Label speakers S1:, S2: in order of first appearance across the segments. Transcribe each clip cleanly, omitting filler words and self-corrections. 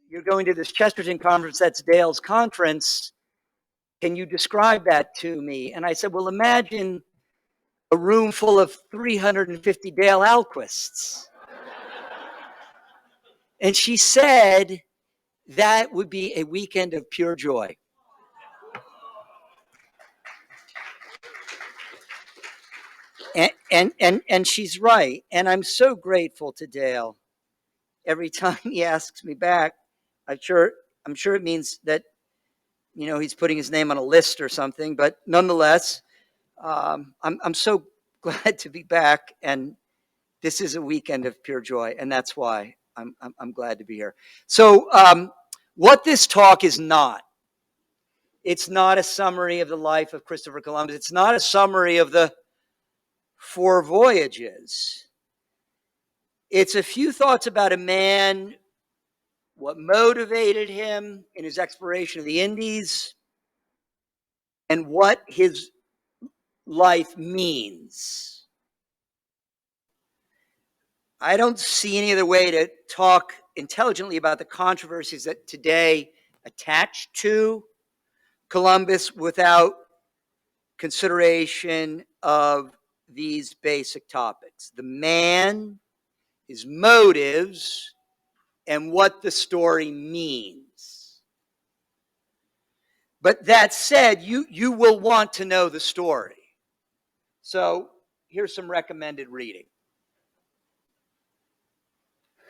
S1: you're going to this Chesterton conference, that's Dale's conference. Can you describe that to me? And I said, well, imagine a room full of 350 Dale Alquists. And she said, that would be a weekend of pure joy. And she's right. And I'm so grateful to Dale. Every time he asks me back, I'm sure it means that, he's putting his name on a list or something. But nonetheless, I'm so glad to be back. And this is a weekend of pure joy. And that's why I'm glad to be here. So what this talk is not, it's not a summary of the life of Christopher Columbus. It's not a summary of the 4 voyages. It's a few thoughts about a man, what motivated him in his exploration of the Indies, and what his life means. I don't see any other way to talk intelligently about the controversies that today attach to Columbus without consideration of these basic topics: the man, his motives, and what the story means. But that said, you will want to know the story. So here's some recommended reading.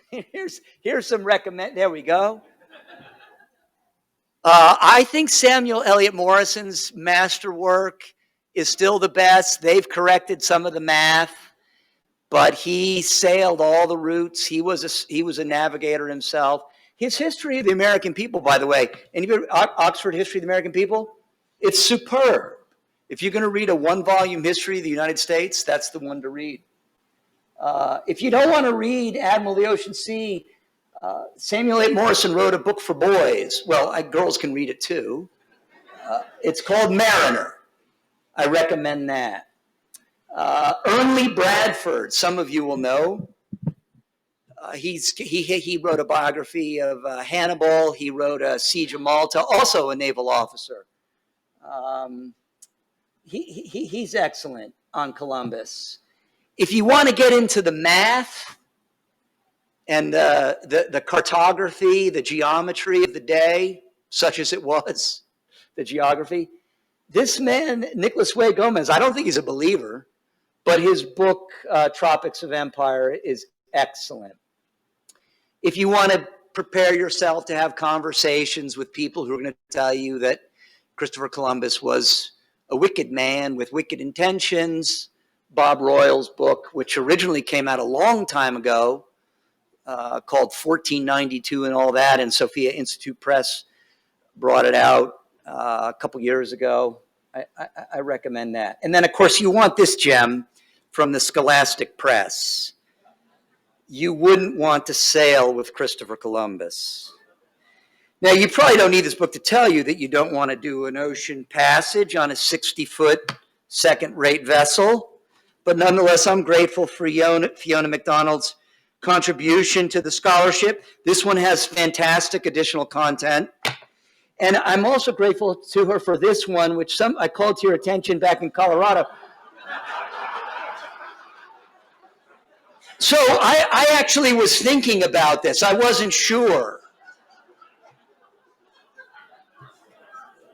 S1: Here's some there we go. I think Samuel Eliot Morrison's masterwork is still the best. They've corrected some of the math, but he sailed all the routes. He was a navigator himself. His History of the American People, by the way, anybody, Oxford History of the American People, it's superb. If you're going to read a 1-volume history of the United States, that's the one to read. If you don't want to read Admiral of the Ocean Sea, Samuel A. Morison wrote a book for boys. Well, girls can read it too. It's called Mariner. I recommend that. Ernley Bradford, some of you will know. He wrote a biography of Hannibal. He wrote a Siege of Malta, also a naval officer. He's excellent on Columbus. If you want to get into the math and the cartography, the geometry of the day, such as it was, the geography, this man, Nicholas Way Gomez, I don't think he's a believer, but his book, Tropics of Empire, is excellent. If you want to prepare yourself to have conversations with people who are going to tell you that Christopher Columbus was a wicked man with wicked intentions, Bob Royal's book, which originally came out a long time ago, called 1492 and all that, and Sophia Institute Press brought it out a couple years ago. I recommend that. And then, of course, you want this gem from the Scholastic Press. You wouldn't want to sail with Christopher Columbus. Now, you probably don't need this book to tell you that you don't want to do an ocean passage on a 60-foot second-rate vessel. But nonetheless, I'm grateful for Fiona McDonald's contribution to the scholarship. This one has fantastic additional content. And I'm also grateful to her for this one, which I called to your attention back in Colorado. So I actually was thinking about this. I wasn't sure.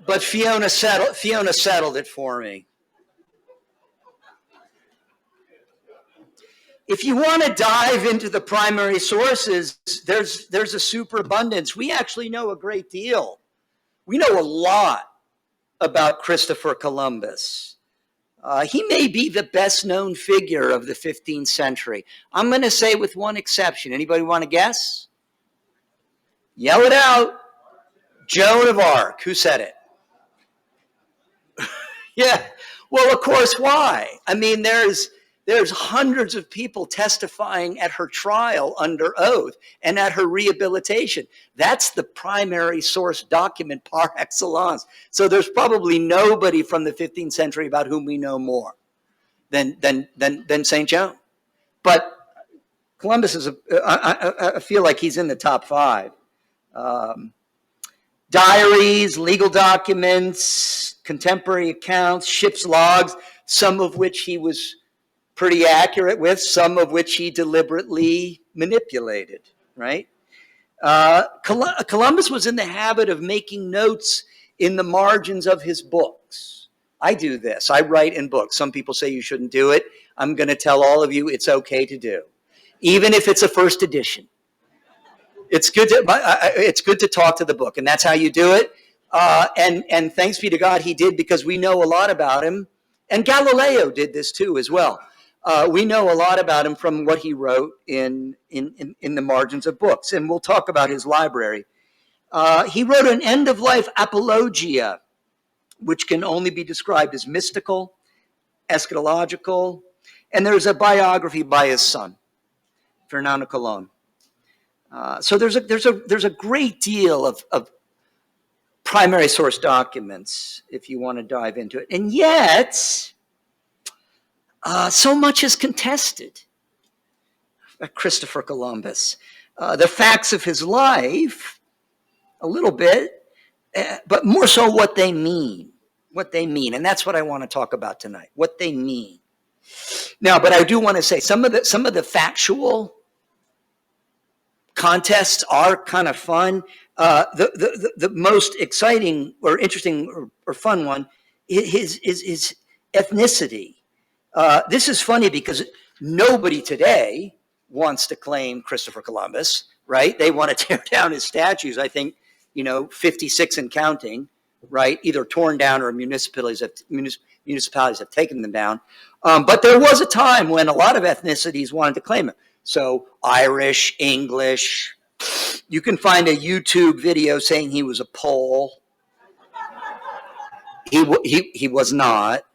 S1: But Fiona settled it for me. If you want to dive into the primary sources, there's a superabundance. We actually know a great deal. We know a lot about Christopher Columbus. He may be the best known figure of the 15th century. I'm going to say with one exception. Anybody want to guess? Yell it out. Joan of Arc. Who said it? Yeah. Well, of course, why? I mean, there's hundreds of people testifying at her trial under oath and at her rehabilitation. That's the primary source document par excellence. So there's probably nobody from the 15th century about whom we know more than St. Joan. But Columbus is I feel like he's in the top 5. Diaries, legal documents, contemporary accounts, ship's logs, some of which he was pretty accurate with, some of which he deliberately manipulated, right? Columbus was in the habit of making notes in the margins of his books. I do this. I write in books. Some people say you shouldn't do it. I'm going to tell all of you it's okay to do, even if it's a first edition. It's good to talk to the book, and that's how you do it. And thanks be to God he did, because we know a lot about him. And Galileo did this too as well. We know a lot about him from what he wrote in the margins of books, and we'll talk about his library. He wrote an end-of-life apologia, which can only be described as mystical, eschatological, and there's a biography by his son, Fernando Colon. So there's a great deal of primary source documents if you want to dive into it, and yet so much is contested. Christopher Columbus, the facts of his life, a little bit, but more so what they mean, and that's what I want to talk about tonight. What they mean. Now, but I do want to say some of the factual contests are kind of fun. The most exciting or interesting or fun one is ethnicity. This is funny because nobody today wants to claim Christopher Columbus, right? They want to tear down his statues. I think, 56 and counting, right? Either torn down or municipalities have taken them down. But there was a time when a lot of ethnicities wanted to claim it. So Irish, English. You can find a YouTube video saying he was a Pole. He was not.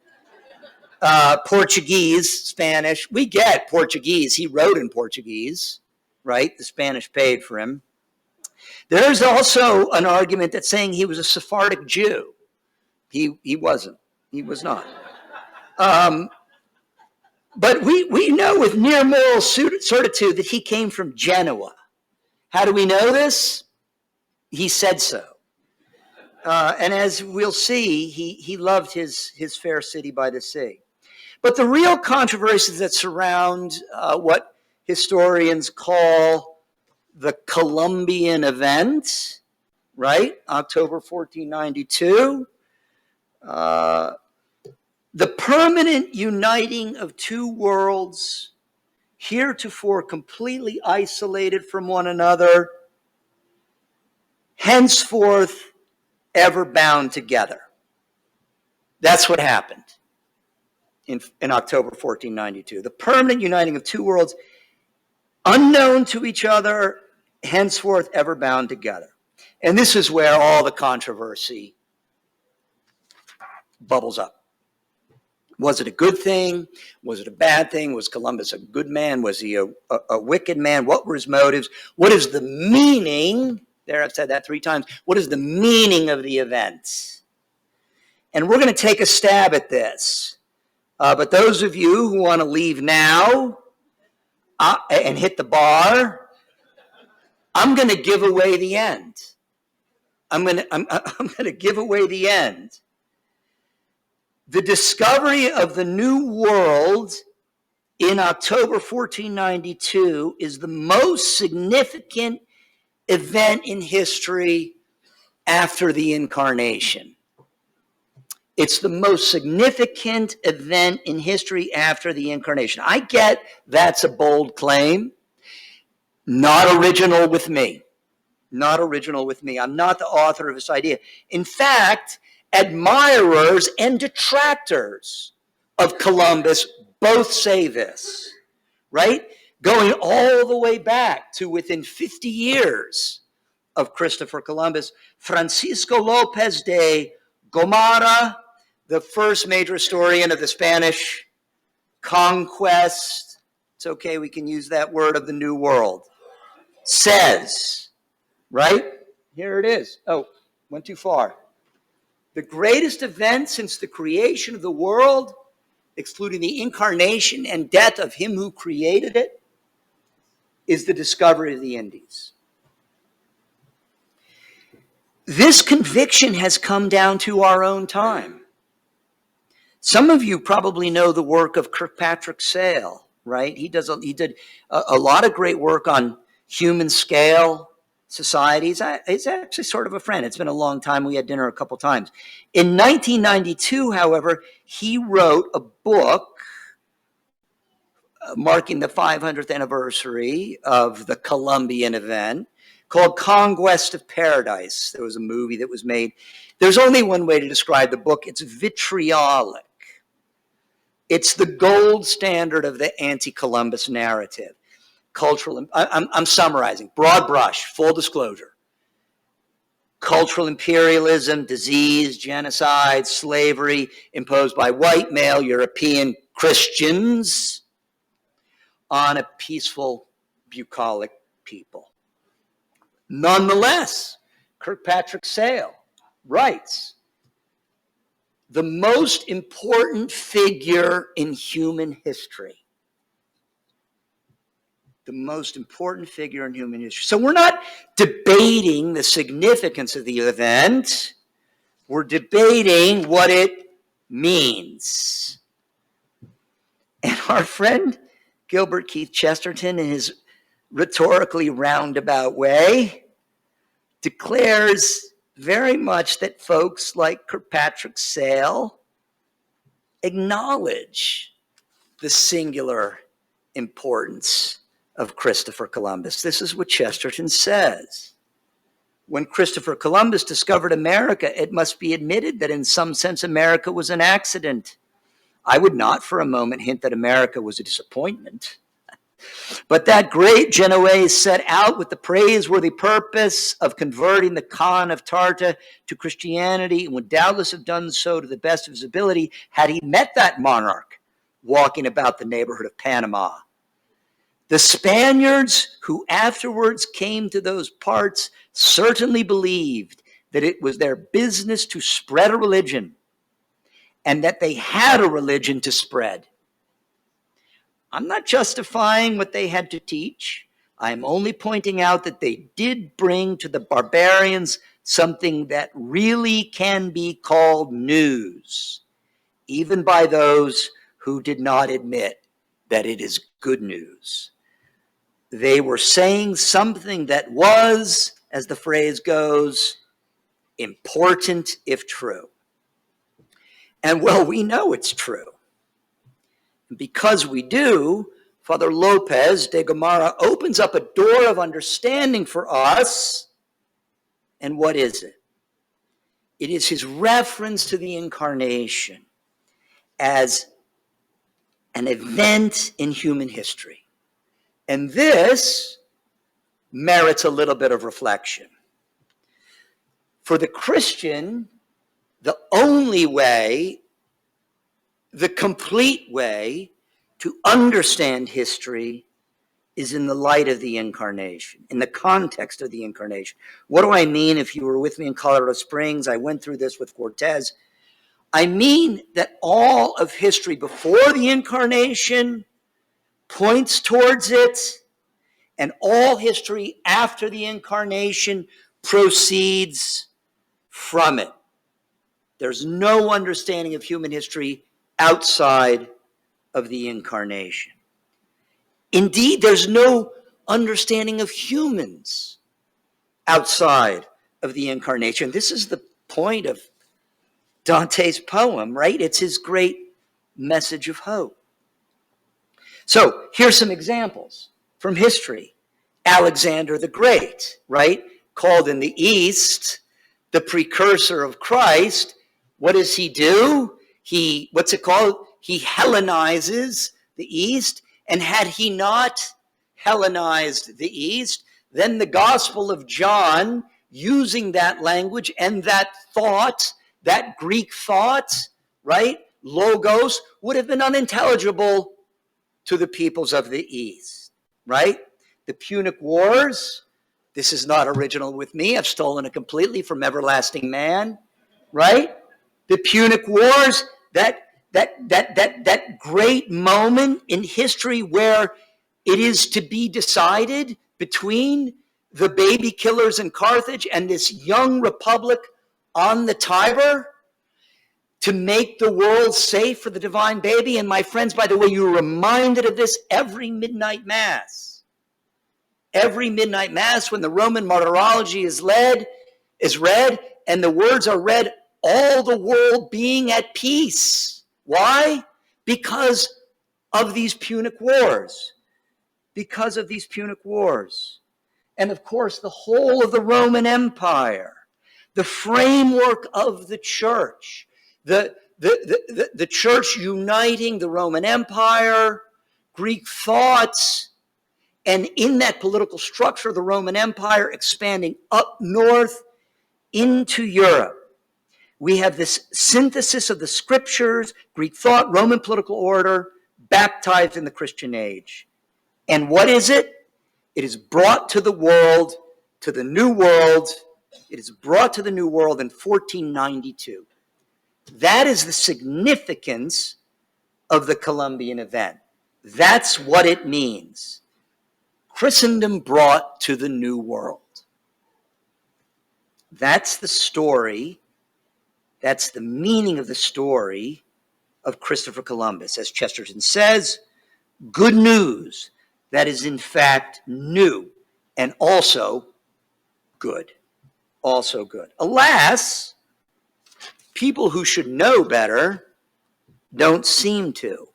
S1: Portuguese, Spanish. We get Portuguese. He wrote in Portuguese, right? The Spanish paid for him. There's also an argument that's saying he was a Sephardic Jew. He wasn't. He was not. But we know with near moral certitude that he came from Genoa. How do we know this? He said so. And as we'll see, he loved his fair city by the sea. But the real controversies that surround what historians call the Columbian event, right? October 1492. The permanent uniting of two worlds, heretofore completely isolated from one another, henceforth ever bound together. That's what happened in October 1492. The permanent uniting of two worlds, unknown to each other, henceforth ever bound together. And this is where all the controversy bubbles up. Was it a good thing? Was it a bad thing? Was Columbus a good man? Was he a wicked man? What were his motives? What is the meaning? There, I've said that 3 times. What is the meaning of the events? And we're going to take a stab at this. But those of you who want to leave now and hit the bar, I'm going to give away the end. I'm going to give away the end. The discovery of the New World in October 1492 is the most significant event in history after the Incarnation. It's the most significant event in history after the Incarnation. I get that's a bold claim. Not original with me. Not original with me. I'm not the author of this idea. In fact, admirers and detractors of Columbus both say this, right? Going all the way back to within 50 years of Christopher Columbus, Francisco Lopez de Gomara, the first major historian of the Spanish conquest, it's okay, we can use that word, of the New World, says, right? Here it is. Oh, went too far. The greatest event since the creation of the world, excluding the incarnation and death of him who created it, is the discovery of the Indies. This conviction has come down to our own time. Some of you probably know the work of Kirkpatrick Sale, right? He did a lot of great work on human scale societies. He's actually sort of a friend. It's been a long time. We had dinner a couple times. In 1992, however, he wrote a book marking the 500th anniversary of the Columbian event called Conquest of Paradise. There was a movie that was made. There's only one way to describe the book. It's vitriolic. It's the gold standard of the anti-Columbus narrative. Cultural, I'm summarizing, broad brush, full disclosure. Cultural imperialism, disease, genocide, slavery imposed by white male European Christians on a peaceful, bucolic people. Nonetheless, Kirkpatrick Sale writes, the most important figure in human history. The most important figure in human history. So we're not debating the significance of the event. We're debating what it means. And our friend Gilbert Keith Chesterton, in his rhetorically roundabout way, declares very much that folks like Kirkpatrick Sale acknowledge the singular importance of Christopher Columbus. This is what Chesterton says. When Christopher Columbus discovered America, it must be admitted that in some sense America was an accident. I would not for a moment hint that America was a disappointment. But that great Genoese set out with the praiseworthy purpose of converting the Khan of Tarta to Christianity, and would doubtless have done so to the best of his ability had he met that monarch walking about the neighborhood of Panama. The Spaniards who afterwards came to those parts certainly believed that it was their business to spread a religion, and that they had a religion to spread. I'm not justifying what they had to teach. I'm only pointing out that they did bring to the barbarians something that really can be called news, even by those who did not admit that it is good news. They were saying something that was, as the phrase goes, important if true. And well, we know it's true. Because we do, Father Lopez de Gomara opens up a door of understanding for us. And what is it? It is his reference to the Incarnation as an event in human history. And this merits a little bit of reflection. For the Christian, the only way, the complete way to understand history is in the light of the Incarnation, in the context of the Incarnation. What do I mean? If you were with me in Colorado Springs, I went through this with Cortez. I mean that all of history before the Incarnation points towards it, and all history after the Incarnation proceeds from it. There's no understanding of human history outside of the Incarnation. Indeed, there's no understanding of humans outside of the Incarnation. This is the point of Dante's poem, right? It's his great message of hope. So here's some examples from history. Alexander the Great, right? Called in the East the precursor of Christ. What does he do? What's it called? He Hellenizes the East. And had he not Hellenized the East, then the Gospel of John, using that language and that thought, that Greek thought, right? Logos, would have been unintelligible to the peoples of the East, right? The Punic Wars, this is not original with me. I've stolen it completely from Everlasting Man, right? The Punic Wars, that great moment in history where it is to be decided between the baby killers in Carthage and this young republic on the Tiber to make the world safe for the divine baby. And my friends, by the way, you're reminded of this every midnight mass. Every midnight mass when the Roman martyrology is read, and the words are read, all the world being at peace. Why? Because of these Punic Wars. Because of these Punic Wars. And of course, the whole of the Roman Empire, the framework of the church, the church uniting the Roman Empire, Greek thoughts, and in that political structure of the Roman Empire expanding up north into Europe. We have this synthesis of the scriptures, Greek thought, Roman political order, baptized in the Christian age. And what is it? It is brought to the world, to the New World. It is brought to the New World in 1492. That is the significance of the Columbian event. That's what it means. Christendom brought to the New World. That's the story. That's the meaning of the story of Christopher Columbus. As Chesterton says, good news that is in fact new and also good. Also good. Alas, people who should know better don't seem to.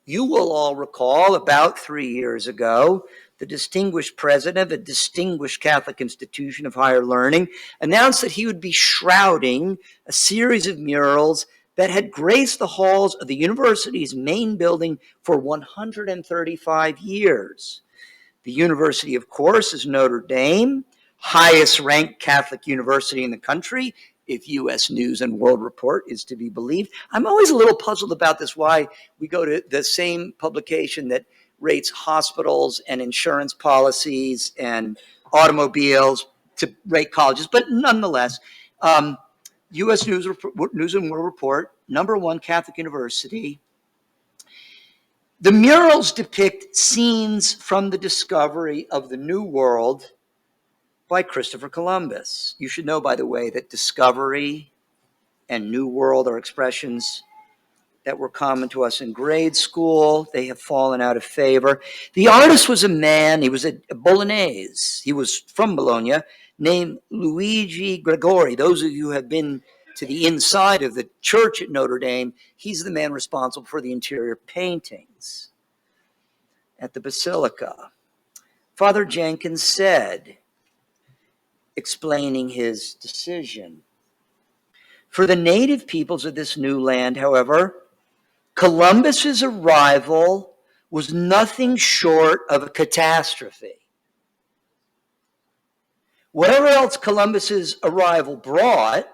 S1: You will all recall about 3 years ago, the distinguished president of a distinguished Catholic institution of higher learning announced that he would be shrouding a series of murals that had graced the halls of the university's main building for 135 years. The university, of course, is Notre Dame, highest ranked Catholic university in the country, if U.S. News and World Report is to be believed. I'm always a little puzzled about this, why we go to the same publication that rates hospitals and insurance policies and automobiles to rate colleges. But nonetheless, U.S. News and World Report, #1 Catholic university. The murals depict scenes from the discovery of the New World by Christopher Columbus. You should know, by the way, that discovery and New World are expressions that were common to us in grade school. They have fallen out of favor. The artist was a man, he was a Bolognese. He was from Bologna, named Luigi Gregori. Those of you who have been to the inside of the church at Notre Dame, he's the man responsible for the interior paintings at the Basilica. Father Jenkins said, explaining his decision, for the native peoples of this new land, however, Columbus's arrival was nothing short of a catastrophe. Whatever else Columbus's arrival brought,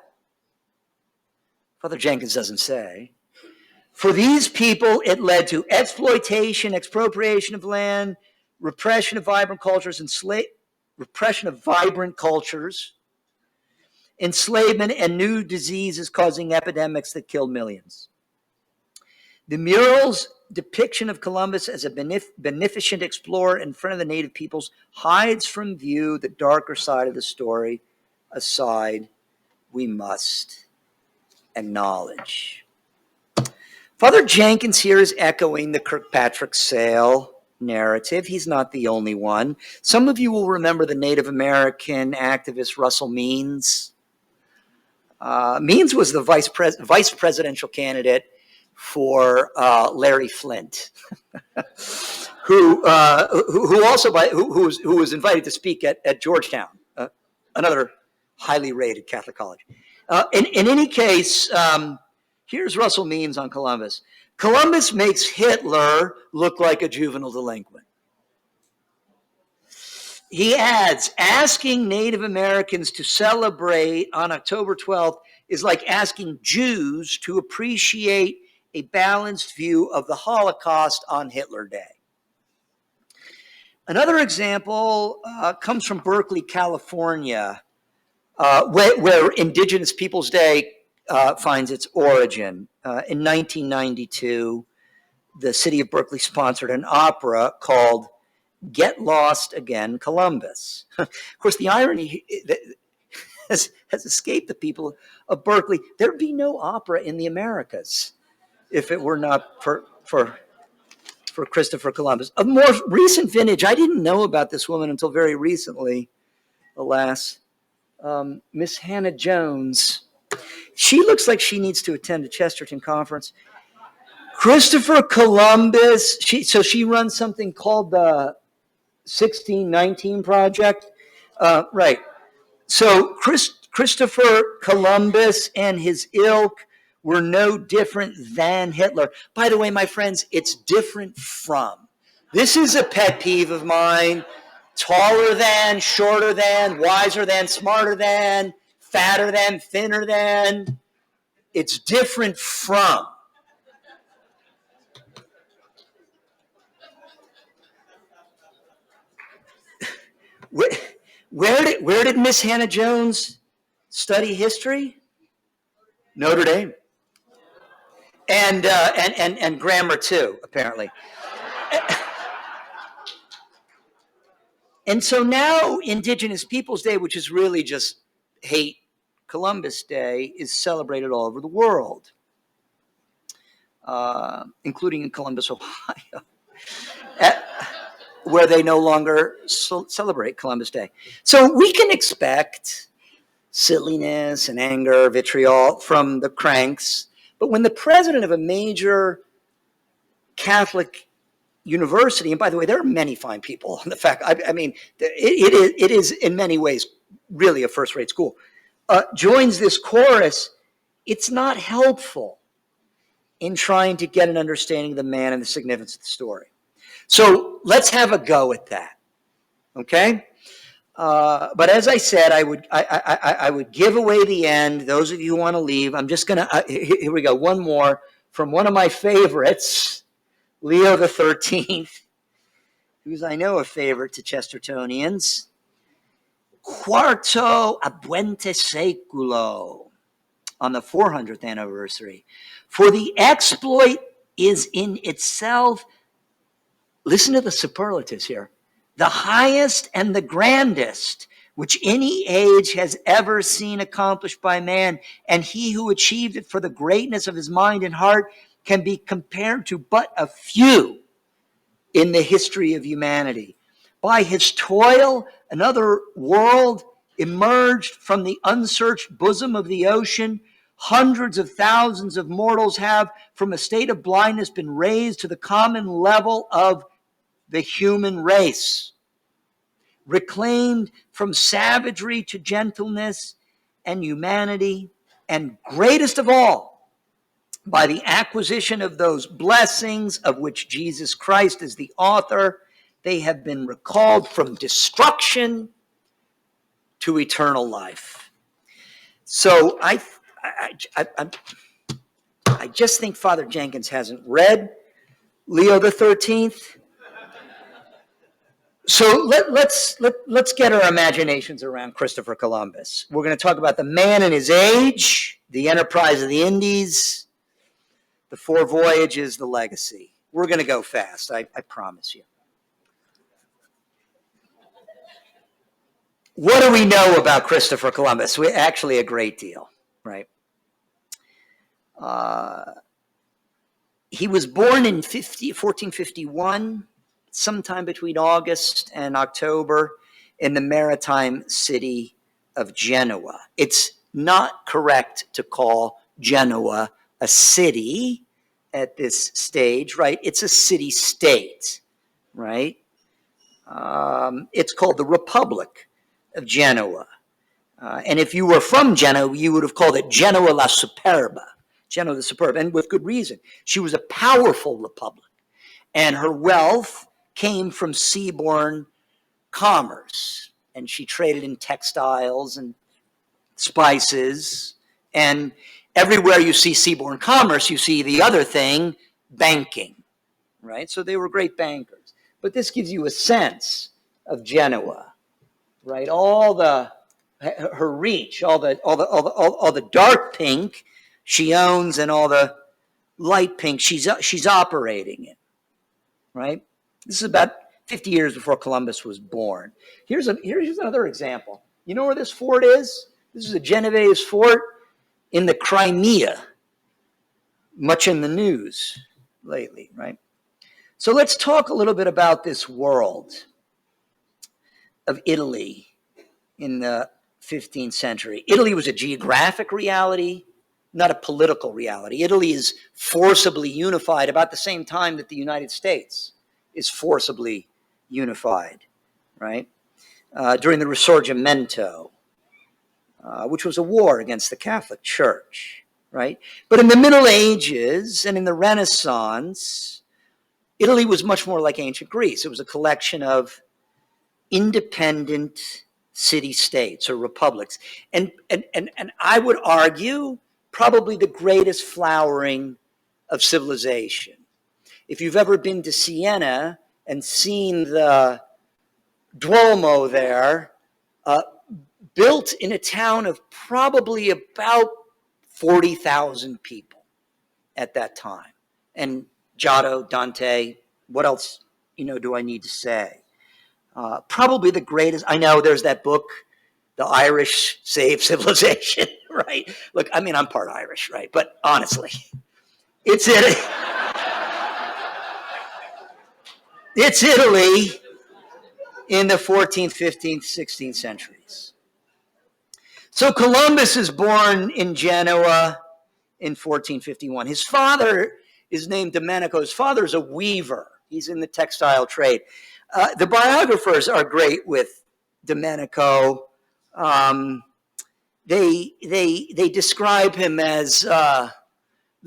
S1: Father Jenkins doesn't say, for these people it led to exploitation, expropriation of land, repression of vibrant cultures, enslavement, and new diseases causing epidemics that killed millions. The mural's depiction of Columbus as a beneficent explorer in front of the native peoples hides from view the darker side of the story, a side we must acknowledge. Father Jenkins here is echoing the Kirkpatrick Sale narrative. He's not the only one. Some of you will remember the Native American activist Russell Means. Means was the vice presidential candidate for Larry Flint, who was invited to speak at Georgetown, another highly rated Catholic college. In any case, here's Russell Means on Columbus. Columbus makes Hitler look like a juvenile delinquent. He adds, asking Native Americans to celebrate on October 12th is like asking Jews to appreciate a balanced view of the Holocaust on Hitler Day. Another example comes from Berkeley, California, where Indigenous Peoples Day finds its origin. In 1992, the city of Berkeley sponsored an opera called Get Lost Again, Columbus. Of course, the irony has escaped the people of Berkeley. There'd be no opera in the Americas if it were not for Christopher Columbus. A more recent vintage, I didn't know about this woman until very recently, alas. Miss Hannah Jones. She looks like she needs to attend a Chesterton conference. Christopher Columbus, she runs something called the 1619 Project. Right. So Christopher Columbus and his ilk were no different than Hitler. By the way, my friends, it's different from. This is a pet peeve of mine. Taller than, shorter than, wiser than, smarter than, fatter than, thinner than. It's different from. Where did Miss Hannah Jones study history? Notre Dame. And grammar too, apparently. And so now Indigenous Peoples Day, which is really just hate Columbus Day, is celebrated all over the world, including in Columbus, Ohio, where they no longer celebrate Columbus Day. So we can expect silliness and anger, vitriol from the cranks. But when the president of a major Catholic university, and by the way, there are many fine people. In fact, I mean, it is in many ways really a first-rate school, joins this chorus, it's not helpful in trying to get an understanding of the man and the significance of the story. So let's have a go at that, okay? But as I said, I would give away the end. Those of you who want to leave, I'm just going to, here we go, one more from one of my favorites, Leo the 13th, who's I know a favorite to Chestertonians. Quarto abuente seculo, on the 400th anniversary. For the exploit is in itself, listen to the superlatives here, the highest and the grandest which any age has ever seen accomplished by man, and he who achieved it for the greatness of his mind and heart can be compared to but a few in the history of humanity. By his toil, another world emerged from the unsearched bosom of the ocean. Hundreds of thousands of mortals have, from a state of blindness, been raised to the common level of the human race, reclaimed from savagery to gentleness and humanity, and greatest of all, by the acquisition of those blessings of which Jesus Christ is the author, they have been recalled from destruction to eternal life. So I just think Father Jenkins hasn't read Leo the 13th. So let's get our imaginations around Christopher Columbus. We're going to talk about the man and his age, the enterprise of the Indies, the 4 voyages, the legacy. We're going to go fast, I promise you. What do we know about Christopher Columbus? Actually, a great deal, right? He was born in 1451, sometime between August and October, in the maritime city of Genoa. It's not correct to call Genoa a city at this stage, right? It's a city-state, right? It's called the Republic of Genoa. And if you were from Genoa, you would have called it Genoa la Superba, Genoa the Superb, and with good reason. She was a powerful republic, and her wealth came from seaborne commerce, and she traded in textiles and spices, and everywhere you see seaborne commerce, you see the other thing, banking, right? So they were great bankers. But this gives you a sense of Genoa, right? Her reach, all the dark pink she owns, and all the light pink she's operating in, right? This is about 50 years before Columbus was born. Here's another example. You know where this fort is? This is a Genovese fort in the Crimea, much in the news lately, right? So let's talk a little bit about this world of Italy in the 15th century. Italy was a geographic reality, not a political reality. Italy is forcibly unified about the same time that the United States is forcibly unified, right? During the Risorgimento, which was a war against the Catholic Church, right? But in the Middle Ages and in the Renaissance, Italy was much more like ancient Greece. It was a collection of independent city-states or republics. And I would argue probably the greatest flowering of civilization. If you've ever been to Siena and seen the Duomo there, built in a town of probably about 40,000 people at that time. And Giotto, Dante, what else, do I need to say? Probably the greatest. I know there's that book, The Irish Save Civilization, right? Look, I mean, I'm part Irish, right? But honestly, it's Italy. It's Italy in the 14th, 15th, 16th centuries. So Columbus is born in Genoa in 1451. His father is named Domenico. His father is a weaver. He's in the textile trade. The biographers are great with Domenico. They describe him as the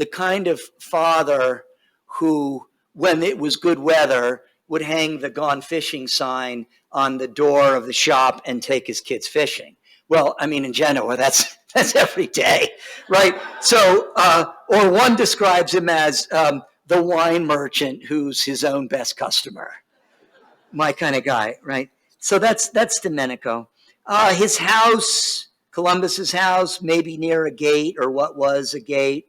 S1: kind of father who, when it was good weather, would hang the "Gone Fishing" sign on the door of the shop and take his kids fishing. Well, I mean, in Genoa, that's every day, right? So, or one describes him as the wine merchant who's his own best customer. My kind of guy, right? So that's Domenico. His house, Columbus's house, maybe near a gate or what was a gate.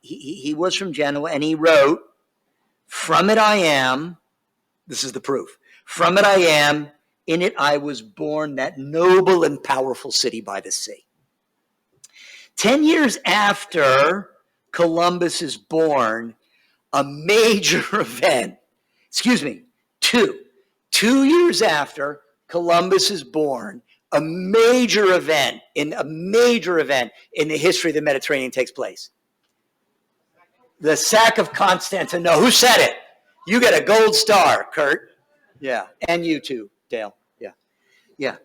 S1: He was from Genoa, and he wrote, "From it I am," this is the proof, "from it I am, in it I was born, that noble and powerful city by the sea." 10 years after Columbus is born, a major event, two years after Columbus is born, a major event in the history of the Mediterranean takes place. The sack of Constantinople. Who said it? You get a gold star, Kurt. Yeah, and you too, Dale. Yeah.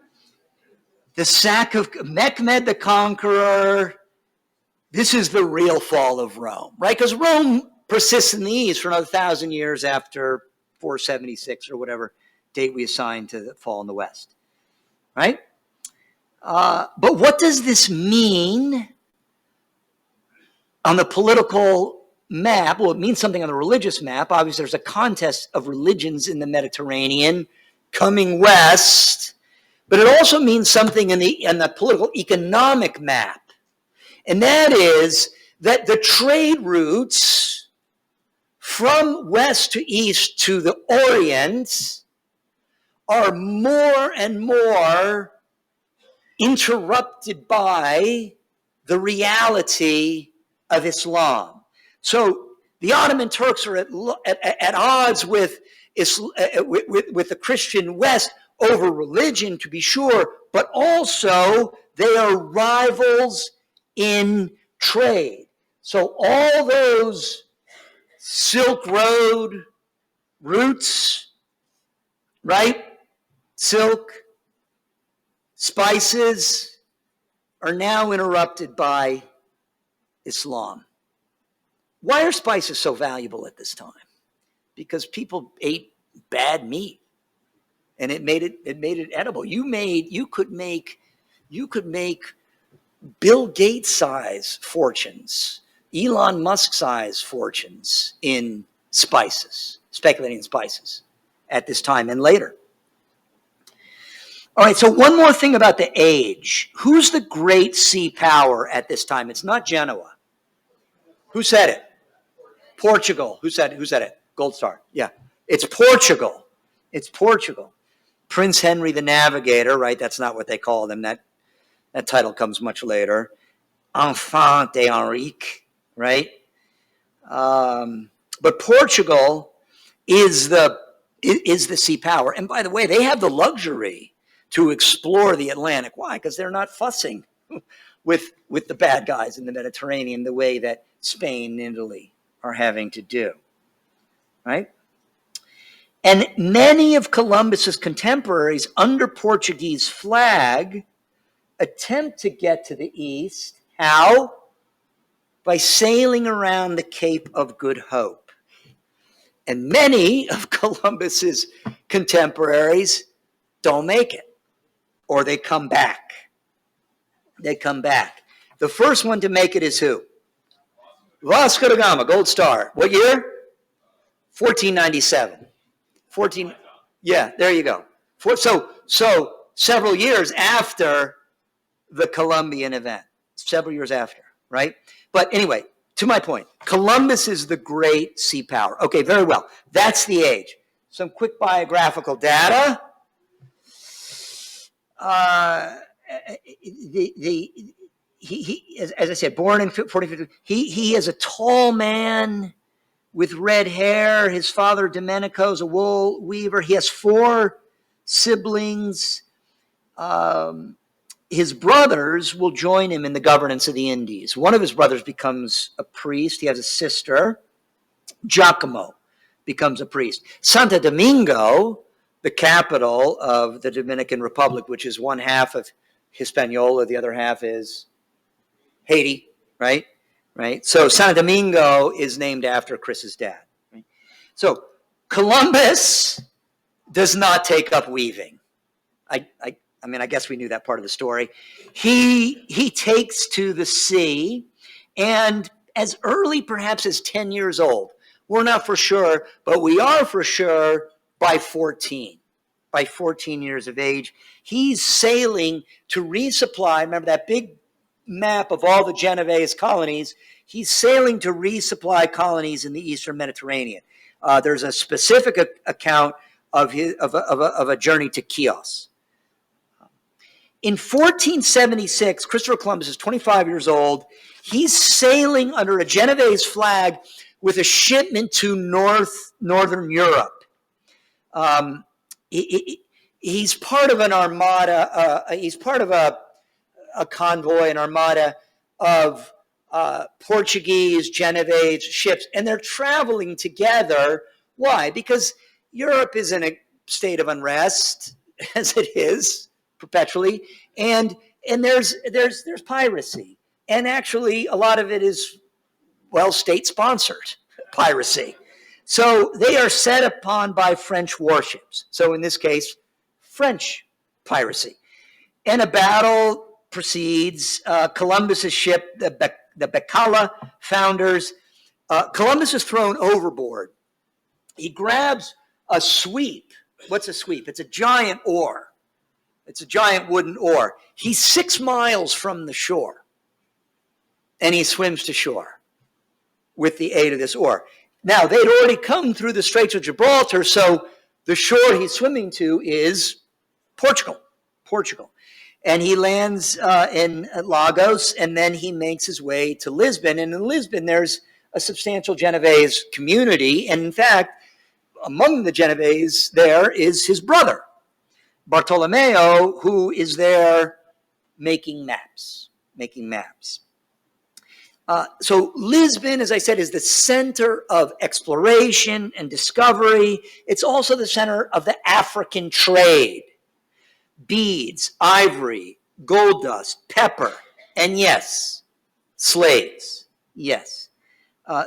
S1: The sack of Mehmed the Conqueror. This is the real fall of Rome, right? Because Rome persists in the East for another 1,000 years after 476 or whatever date we assign to the fall in the West, right? But what does this mean on the political map? Well, it means something on the religious map. Obviously, there's a contest of religions in the Mediterranean coming west, but it also means something in the political economic map. And that is that the trade routes from west to east to the Orient are more and more interrupted by the reality of Islam. So the Ottoman Turks are at odds with the Christian West over religion, to be sure, but also they are rivals in trade. So all those Silk Road routes, right? Silk, spices are now interrupted by Islam. Why are spices so valuable at this time? Because people ate bad meat, and it made it edible. You could make Bill Gates size fortunes, Elon Musk size fortunes in spices, speculating in spices at this time and later. All right, so one more thing about the age. Who's the great sea power at this time? It's not Genoa. Who said it? Portugal. Who said it? Gold star. Yeah. It's Portugal. It's Portugal. Prince Henry the Navigator, right? That's not what they called him. That title comes much later. Enfant d'Henrique, right? But Portugal is the sea power. And by the way, they have the luxury to explore the Atlantic. Why? Because they're not fussing with the bad guys in the Mediterranean the way that Spain and Italy are having to do, right? And many of Columbus's contemporaries under Portuguese flag attempt to get to the east. How? By sailing around the Cape of Good Hope. And many of Columbus's contemporaries don't make it, or they come back. They come back. The first one to make it is who? Vasco da Gama, Gold Star. What year? 1497. Yeah, there you go. So several years after the Columbian event. Several years after, right? But anyway, to my point, Columbus is the great sea power. Okay, very well. That's the age. Some quick biographical data. As I said, born in 1450. He is a tall man with red hair. His father, Domenico, is a wool weaver. He has 4 siblings. His brothers will join him in the governance of the Indies. One of his brothers becomes a priest. He has a sister. Giacomo becomes a priest. Santo Domingo, the capital of the Dominican Republic, which is one half of Hispaniola, the other half is Haiti, right? Right. So Santo Domingo is named after Chris's dad. Right? So Columbus does not take up weaving. I mean, I guess we knew that part of the story. He takes to the sea, and as early perhaps as 10 years old, we're not for sure, but we are for sure by 14. By 14 years of age, he's sailing to resupply. Remember that big map of all the Genoese colonies? He's sailing to resupply colonies in the Eastern Mediterranean. There's a specific account of a journey to Chios. In 1476, Christopher Columbus is 25 years old. He's sailing under a Genoese flag with a shipment to northern Europe. He's part of an armada. He's part of a convoy, an armada of Portuguese, Genoese ships, and they're traveling together. Why? Because Europe is in a state of unrest, as it is perpetually, and there's piracy, and actually a lot of it is, well, state-sponsored piracy. So they are set upon by French warships. So in this case, French piracy, and a battle proceeds. Columbus's ship, the Bacala, founders. Columbus is thrown overboard. He grabs a sweep. What's a sweep? It's a giant oar. It's a giant wooden oar. He's 6 miles from the shore, and he swims to shore with the aid of this oar. Now, they'd already come through the Straits of Gibraltar, so the shore he's swimming to is Portugal. And he lands in Lagos, and then he makes his way to Lisbon. And in Lisbon, there's a substantial Genoese community. And in fact, among the Genoese there is his brother, Bartolomeo, who is there making maps. So Lisbon, as I said, is the center of exploration and discovery. It's also the center of the African trade. Beads, ivory, gold dust, pepper, and yes, slaves. Yes.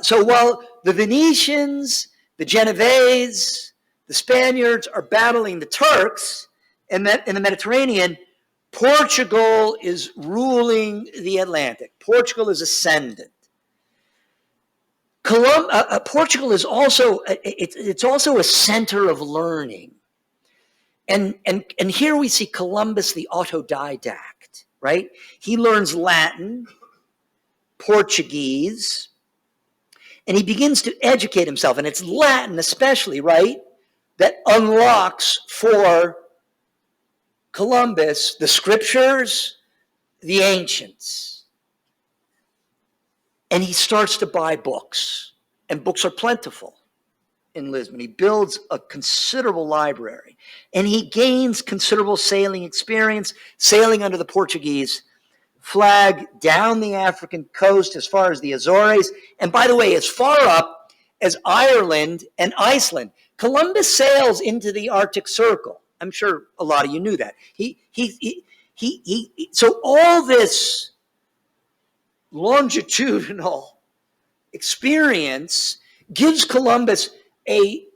S1: So while the Venetians, the Genoese, the Spaniards are battling the Turks in the Mediterranean, Portugal is ruling the Atlantic. Portugal is ascendant. Portugal is also it's also a center of learning. And here we see Columbus, the autodidact, right? He learns Latin, Portuguese, and he begins to educate himself. And it's Latin especially, right? that unlocks for Columbus the scriptures, the ancients. And he starts to buy books, and books are plentiful in Lisbon. He builds a considerable library, and he gains considerable sailing experience, sailing under the Portuguese flag down the African coast as far as the Azores, and by the way, as far up as Ireland and Iceland. Columbus sails into the Arctic Circle. I'm sure a lot of you knew that. So all this longitudinal experience gives Columbus it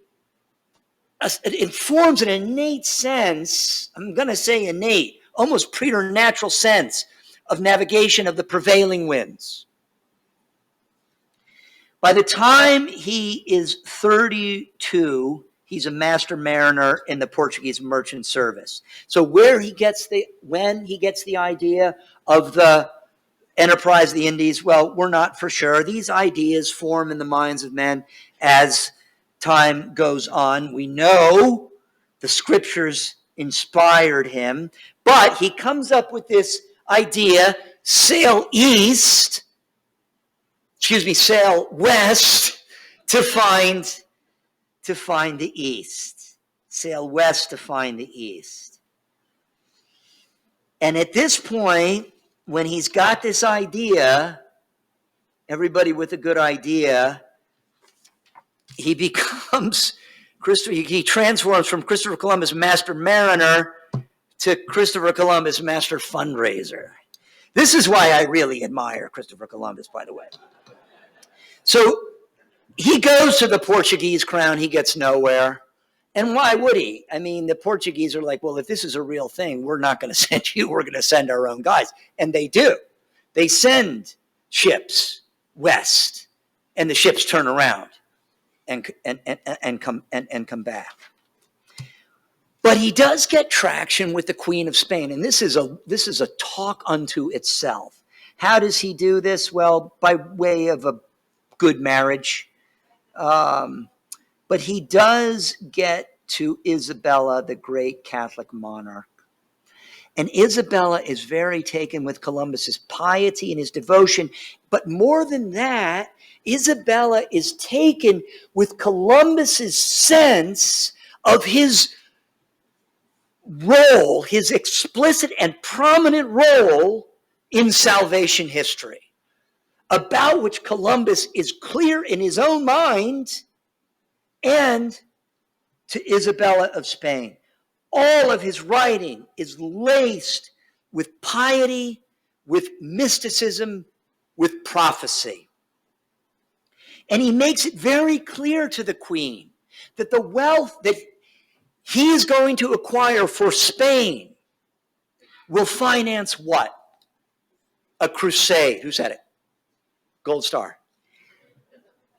S1: forms an innate sense, I'm going to say innate, almost preternatural sense of navigation of the prevailing winds. By the time he is 32, he's a master mariner in the Portuguese merchant service. So when he gets the idea of the enterprise of the Indies, well, we're not for sure. These ideas form in the minds of men as time goes on. We know the scriptures inspired him, but he comes up with this idea: sail west to find the east. Sail west to find the east. And at this point, when he's got this idea, everybody with a good idea, he transforms from Christopher Columbus, master mariner, to Christopher Columbus, master fundraiser. This is why I really admire Christopher Columbus, by the way. So he goes to the Portuguese crown, he gets nowhere. And why would he? I mean, the Portuguese are like, well, if this is a real thing, we're not going to send you, we're going to send our own guys. And they do. They send ships west, and the ships turn around and come back. But he does get traction with the Queen of Spain, and this is a talk unto itself. How does he do this? Well, by way of a good marriage. But he does get to Isabella, the great Catholic monarch. And Isabella is very taken with Columbus's piety and his devotion. But more than that, Isabella is taken with Columbus's sense of his role, his explicit and prominent role in salvation history, about which Columbus is clear in his own mind, and to Isabella of Spain. All of his writing is laced with piety, with mysticism, with prophecy. And he makes it very clear to the Queen that the wealth that he is going to acquire for Spain will finance what? A crusade. Who said it? Gold Star.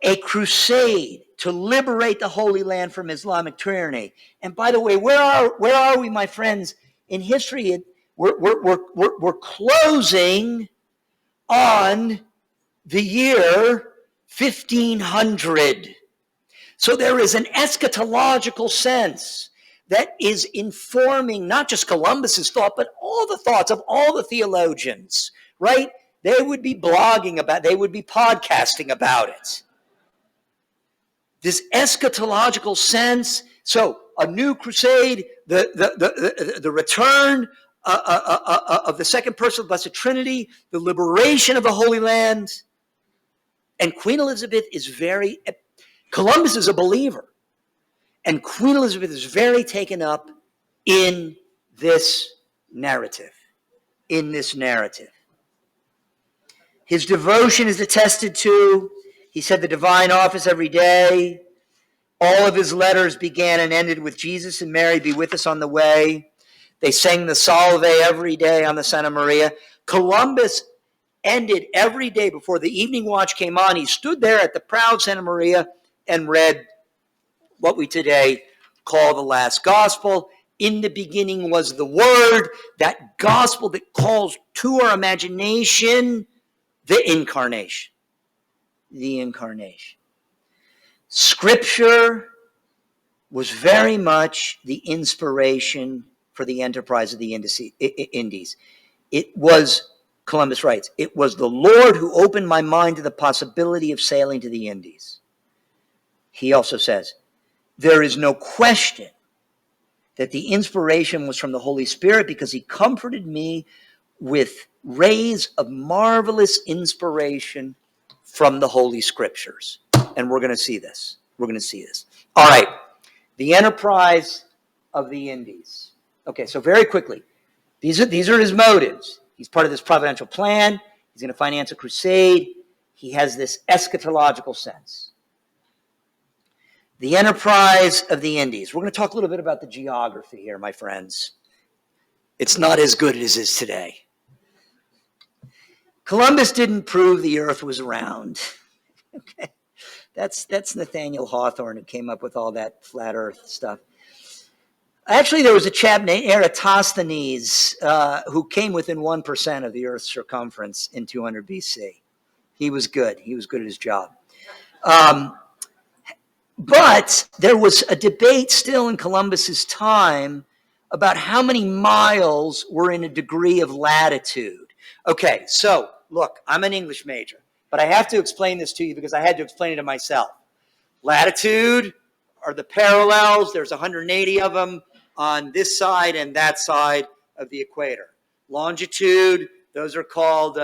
S1: A crusade to liberate the Holy Land from Islamic tyranny. And by the way, where are we, my friends, in history? We're closing on the year 1500. So there is an eschatological sense that is informing not just Columbus's thought, but all the thoughts of all the theologians, right? They would be blogging about, they would be podcasting about it. This eschatological sense. So a new crusade, the return of the second person of the Blessed Trinity, the liberation of the Holy Land. And Queen Elizabeth is Columbus is a believer. And Queen Elizabeth is very taken up in this narrative. His devotion is attested to. He said the divine office every day. All of his letters began and ended with Jesus and Mary be with us on the way. They sang the Salve every day on the Santa Maria. Columbus ended every day before the evening watch came on. He stood there at the proud Santa Maria and read what we today call the last gospel. In the beginning was the Word, that gospel that calls to our imagination the incarnation. The incarnation. Scripture was very much the inspiration for the enterprise of the Indies. It was, Columbus writes, it was the Lord who opened my mind to the possibility of sailing to the Indies. He also says, there is no question that the inspiration was from the Holy Spirit because he comforted me with rays of marvelous inspiration from the Holy Scriptures. And we're going to see this. We're going to see this. All right. The enterprise of the Indies. Okay, so very quickly, these are his motives. He's part of this providential plan. He's going to finance a crusade. He has this eschatological sense. The enterprise of the Indies. We're going to talk a little bit about the geography here, my friends. It's not as good as it is today. Columbus didn't prove the earth was round. Okay, that's Nathaniel Hawthorne who came up with all that flat earth stuff. Actually, there was a chap named Eratosthenes who came within 1% of the earth's circumference in 200 BC. He was good. He was good at his job. But there was a debate still in Columbus's time about how many miles were in a degree of latitude. Okay, so look, I'm an English major, but I have to explain this to you because I had to explain it to myself. Latitude are the parallels. There's 180 of them on this side and that side of the equator. Longitude, those are called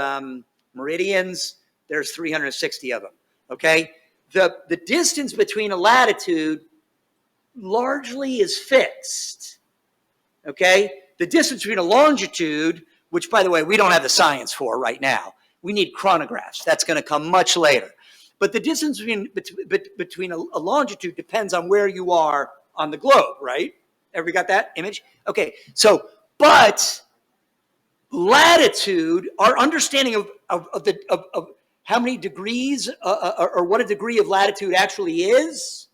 S1: meridians. There's 360 of them, okay? The distance between a latitude largely is fixed, okay? The distance between a longitude, which, by the way, we don't have the science for right now. We need chronographs. That's going to come much later. But the distance between a longitude depends on where you are on the globe, right? Everybody got that image? Okay, so, but latitude, our understanding of how many degrees or what a degree of latitude actually is,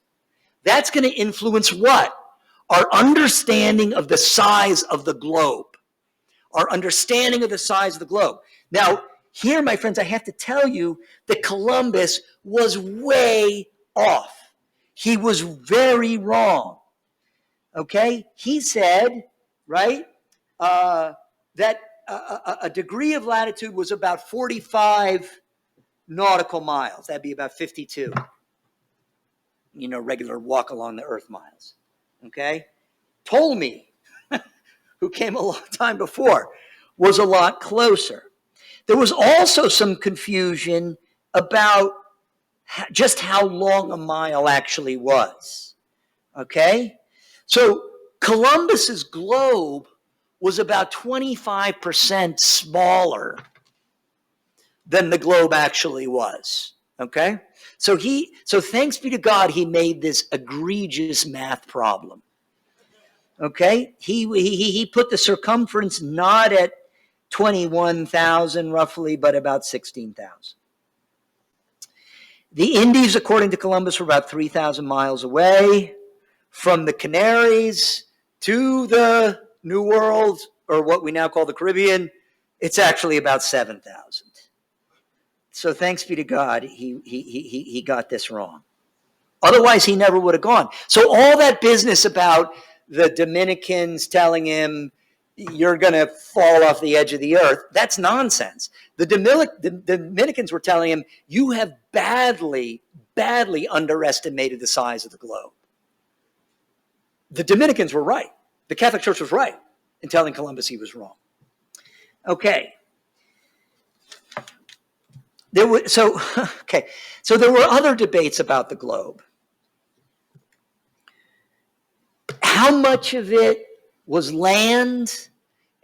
S1: that's going to influence what? Our understanding of the size of the globe. Our understanding of the size of the globe. Now, here, my friends, I have to tell you that Columbus was way off. He was very wrong. Okay? He said, right, that a degree of latitude was about 45 nautical miles. That'd be about 52, regular walk along the earth miles. Okay? Ptolemy, who came a long time before, was a lot closer. There was also some confusion about just how long a mile actually was. Okay? So Columbus's globe was about 25% smaller than the globe actually was. Okay? So thanks be to God, he made this egregious math problem. Okay? He put the circumference not at 21,000 roughly, but about 16,000. The Indies, according to Columbus, were about 3,000 miles away. From the Canaries to the New World, or what we now call the Caribbean, it's actually about 7,000. So thanks be to God, he got this wrong. Otherwise, he never would have gone. So all that business about the Dominicans telling him, you're going to fall off the edge of the earth, that's nonsense. The Dominicans were telling him, you have badly underestimated the size of the globe. The Dominicans were right. The Catholic Church was right in telling Columbus he was wrong. Okay. So there were other debates about the globe. How much of it was land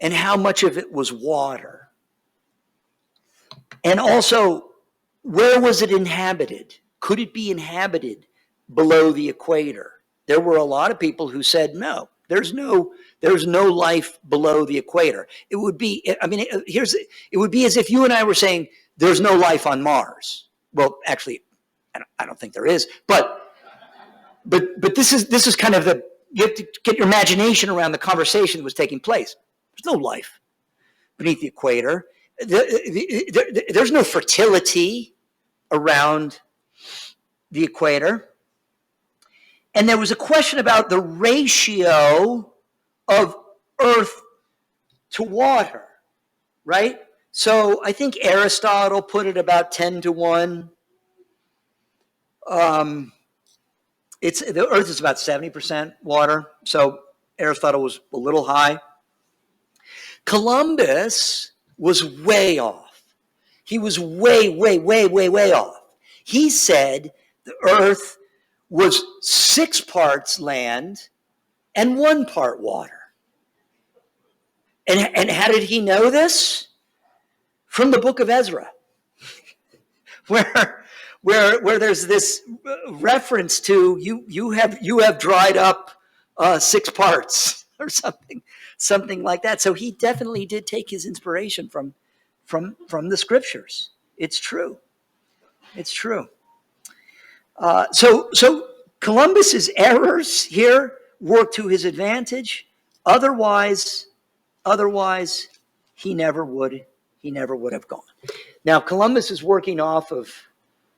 S1: and how much of it was water? And also, where was it inhabited? Could it be inhabited below the equator? There were a lot of people who said, no, there's no life below the equator. It would be as if you and I were saying there's no life on Mars. Well, actually, I don't think there is, but this is kind of you have to get your imagination around the conversation that was taking place. There's no life beneath the equator. There's no fertility around the equator. And there was a question about the ratio of earth to water, right? So I think Aristotle put it about 10 to 1. The earth is about 70% water, so Aristotle was a little high. Columbus was way off. He was way off. He said the earth was 6 parts land and 1 part water. And how did he know this? From the book of Ezra, where there's this reference to you have dried up 6 parts or something like that. So he definitely did take his inspiration from the scriptures. It's true. It's true. So Columbus's errors here work to his advantage. Otherwise, he never would have gone. Now, Columbus is working off of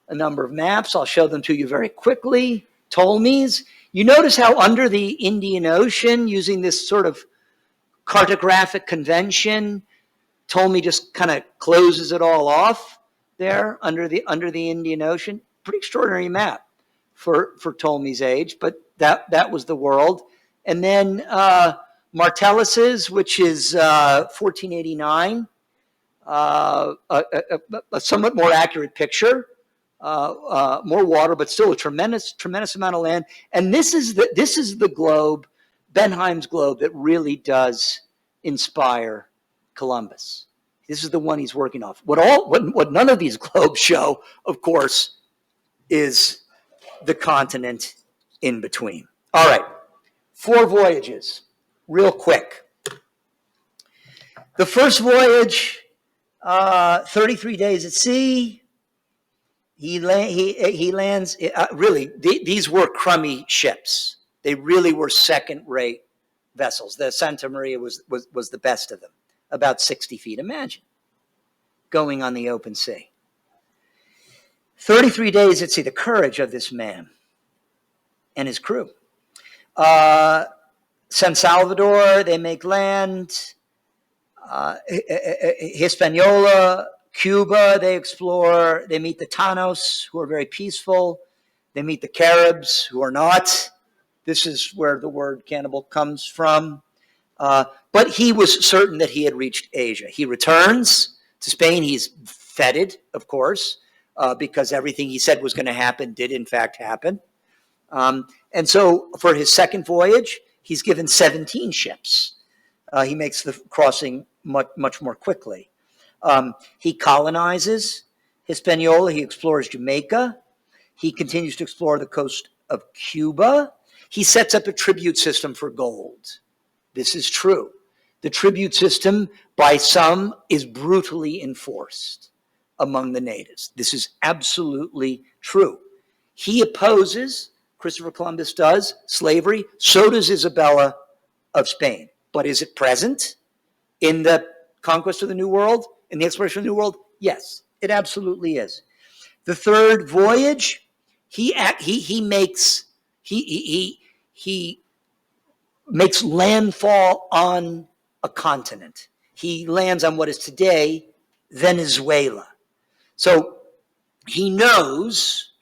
S1: a number of maps. I'll show them to you very quickly. Ptolemy's. You notice how under the Indian Ocean, using this sort of cartographic convention, Ptolemy just kind of closes it all off there under the Indian Ocean. Pretty extraordinary map for Ptolemy's age, but that was the world. And then Martellus's, which is 1489, a somewhat more accurate picture, more water, but still a tremendous amount of land. And this is the globe, Benheim's globe, that really does inspire Columbus. This is the one he's working off. What none of these globes show, of course, is the continent in between. All right, 4 voyages, real quick. The first voyage, 33 days at sea. He lands. Really, these were crummy ships. They really were second-rate vessels. The Santa Maria was the best of them, about 60 feet. Imagine going on the open sea. 33 days at sea. The courage of this man and his crew. San Salvador, they make land. Hispaniola, Cuba, they explore. They meet the Tanos, who are very peaceful. They meet the Caribs, who are not. This is where the word cannibal comes from. But he was certain that he had reached Asia. He returns to Spain. He's feted, of course, because everything he said was going to happen did, in fact, happen. And so for his second voyage, he's given 17 ships. He makes the crossing much more quickly. He colonizes Hispaniola. He explores Jamaica. He continues to explore the coast of Cuba. He sets up a tribute system for gold. This is true. The tribute system, by some, is brutally enforced among the natives. This is absolutely true. He opposes, Christopher Columbus does, slavery. So does Isabella of Spain. But is it present in the conquest of the New World, in the exploration of the New World? Yes, it absolutely is. The third voyage, he makes landfall on a continent. He lands on what is today Venezuela. So he knows,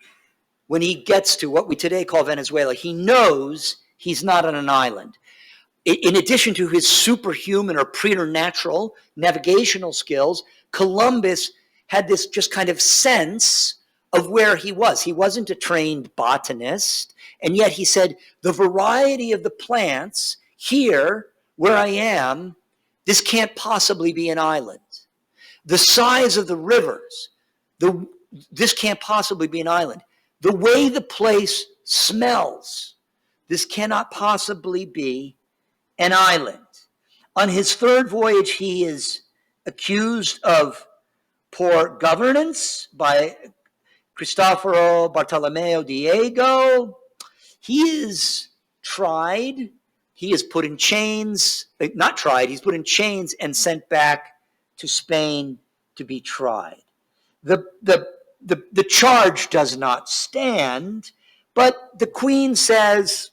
S1: when he gets to what we today call Venezuela, he knows he's not on an island. In addition to his superhuman or preternatural navigational skills, Columbus had this just kind of sense of where he was. He wasn't a trained botanist, and yet he said, the variety of the plants here, where I am, this can't possibly be an island. The size of the rivers, this can't possibly be an island. The way the place smells, this cannot possibly be an island. On his third voyage, he is accused of poor governance by Cristoforo Bartolomeo Diego. He is tried. He is put in chains. Not tried. He's put in chains and sent back to Spain to be tried. The charge does not stand, But the queen says,